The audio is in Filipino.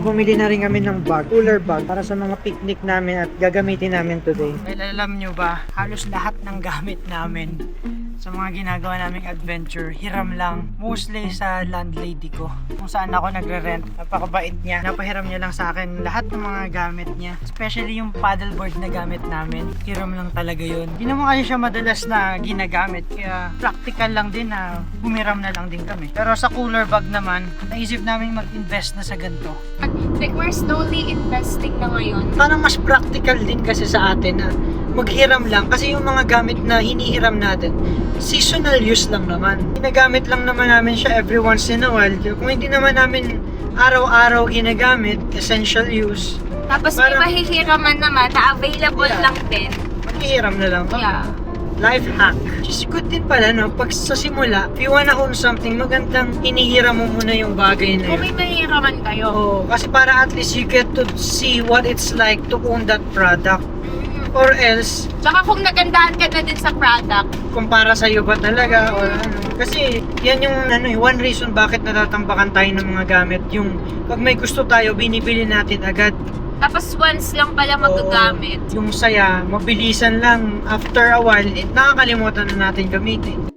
bumili na rin kami ng bag, cooler bag para sa mga picnic namin at gagamitin namin today. Well, alam nyo ba, halos lahat ng gamit namin sa mga ginagawa naming adventure, hiram lang. Mostly sa landlady ko. Kung saan ako nagre-rent. Napakabait niya. Napahiram niya lang sa akin lahat ng mga gamit niya. Especially yung paddleboard na gamit namin. Hiram lang talaga yun. Hindi naman kasi siya madalas na ginagamit. Kaya practical lang din na humiram na lang din kami. Pero sa cooler bag naman, naisip namin mag-invest na sa ganito. Like we're slowly investing na ngayon. Parang mas practical din kasi sa atin na maghiram lang kasi yung mga gamit na hinihiram natin seasonal use lang naman. Ginagamit lang naman namin siya every once in a while. Kung hindi naman namin araw-araw ginagamit, essential use. Tapos parang may mahihiraman naman na available lang din. Maghihiram na lang. Yeah. Life hack. Just good din pala, no? Pag sa simula, if you wanna own something, magandang hinihiram mo muna yung bagay na Kung yun. may mahihiraman kayo. Oo, kasi para at least you get to see what it's like to own that product. Or else, Tsaka kung nagandahan ka na din sa product, kumpara sa iyo ba talaga or ano. Kasi yan yung one reason bakit natatambakan tayo ng mga gamit. Yung pag may gusto tayo, binibili natin agad. tapos once lang pala magagamit. Yung saya, mabilisan lang. After a while, nakakalimutan na natin gamitin.